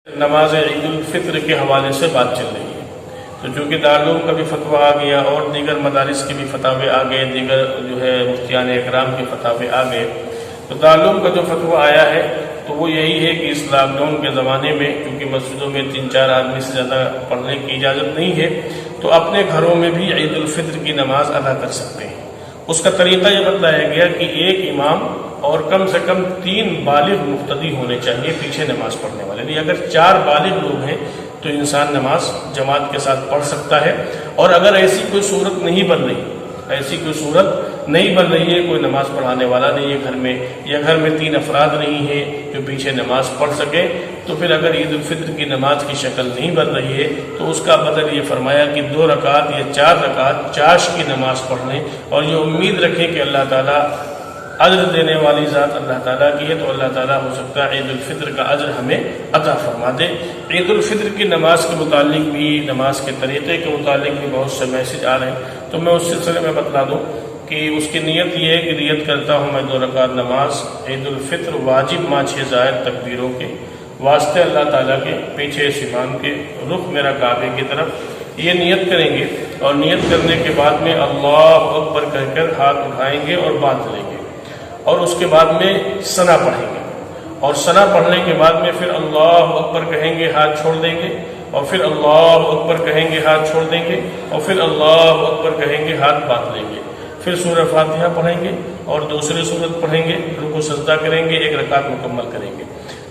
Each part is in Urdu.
نماز عید الفطر کے حوالے سے بات چل رہی ہے، تو چونکہ دارالعلوم کا بھی فتویٰ آ گیا اور دیگر مدارس کے بھی فتاوے آ گئے، دیگر جو ہے مفتیان اکرام کے فتاوے آ گئے، تو دارالعلوم کا جو فتویٰ آیا ہے تو وہ یہی ہے کہ اس لاک ڈاؤن کے زمانے میں چونکہ مسجدوں میں 3-4 آدمی سے زیادہ پڑھنے کی اجازت نہیں ہے، تو اپنے گھروں میں بھی عید الفطر کی نماز ادا کر سکتے ہیں۔ اس کا طریقہ یہ بتلایا گیا کہ ایک امام اور کم سے کم 3 بالغ مقتدی ہونے چاہیے پیچھے نماز پڑھنے والے، یعنی اگر 4 بالغ لوگ ہیں تو انسان نماز جماعت کے ساتھ پڑھ سکتا ہے، اور اگر ایسی کوئی صورت نہیں بن رہی ہے، کوئی نماز پڑھانے والا نہیں ہے گھر میں، یا گھر میں 3 افراد نہیں ہیں جو پیچھے نماز پڑھ سکے، تو پھر اگر عید الفطر کی نماز کی شکل نہیں بن رہی ہے تو اس کا بدل یہ فرمایا کہ 2 رکعت یا 4 رکعت چاشت کی نماز پڑھ لیں، اور یہ امید رکھیں کہ اللہ تعالیٰ اجر دینے والی ذات اللہ تعالیٰ کی ہے، تو اللہ تعالیٰ ہو سکتا ہے عید الفطر کا اجر ہمیں عطا فرما دے۔ عید الفطر کی نماز کے متعلق بھی، نماز کے طریقے کے متعلق بھی بہت سے میسج آ رہے ہیں، تو میں اس سلسلے میں بتلا دوں کہ اس کی نیت یہ ہے کہ نیت کرتا ہوں میں 2 رکعت نماز عید الفطر واجب ماہ 6 زائد تکبیروں کے واسطے اللہ تعالیٰ کے، پیچھے اس امام کے، رخ میرا کعبے کی طرف، یہ نیت کریں گے، اور نیت کرنے کے بعد میں اللہ اکبر کہہ کر ہاتھ اٹھائیں گے اور باندھ لیں گے، اور اس کے بعد میں ثنا پڑھیں گے، اور ثنا پڑھنے کے بعد میں پھر اللہ اکبر کہیں گے، ہاتھ چھوڑ دیں گے، اور پھر اللہ اکبر کہیں گے، ہاتھ چھوڑ دیں گے، اور پھر اللہ اکبر کہیں گے، ہاتھ باندھ لیں گے، پھر سورہ فاتحہ پڑھیں گے اور دوسری سورت پڑھیں گے، رکوع سجدہ کریں گے، 1 رکعت مکمل کریں گے،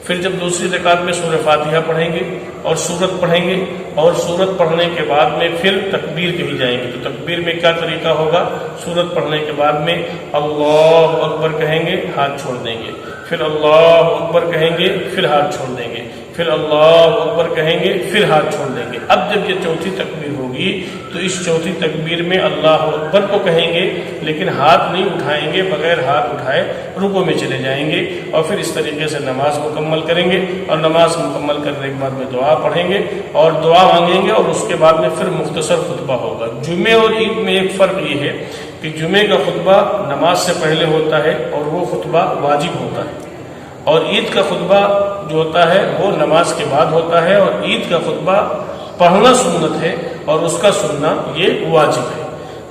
پھر جب دوسری رکعت میں سورہ فاتحہ پڑھیں گے اور سورت پڑھیں گے، اور سورت پڑھنے کے بعد میں پھر تکبیر کہی جائیں گی، تو تکبیر میں کیا طریقہ ہوگا؟ سورت پڑھنے کے بعد میں اللہ اکبر کہیں گے، ہاتھ چھوڑ دیں گے، پھر اللہ اکبر کہیں گے، پھر ہاتھ چھوڑ دیں گے، پھر اللہ اکبر کہیں گے، پھر ہاتھ چھوڑ دیں گے۔ اب جب یہ چوتھی تکبیر ہوگی تو اس چوتھی تکبیر میں اللہ اکبر کو کہیں گے لیکن ہاتھ نہیں اٹھائیں گے، بغیر ہاتھ اٹھائے رکوع میں چلے جائیں گے، اور پھر اس طریقے سے نماز مکمل کریں گے، اور نماز مکمل کرنے کے بعد میں دعا پڑھیں گے اور دعا مانگیں گے، اور اس کے بعد میں پھر مختصر خطبہ ہوگا۔ جمعے اور عید میں ایک فرق یہ ہے کہ جمعے کا خطبہ نماز سے پہلے ہوتا ہے اور وہ خطبہ واجب ہوتا ہے، اور عید کا خطبہ جو ہوتا ہے وہ نماز کے بعد ہوتا ہے، اور عید کا خطبہ پڑھنا سنت ہے اور اس کا سننا یہ واجب ہے،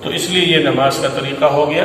تو اس لیے یہ نماز کا طریقہ ہو گیا۔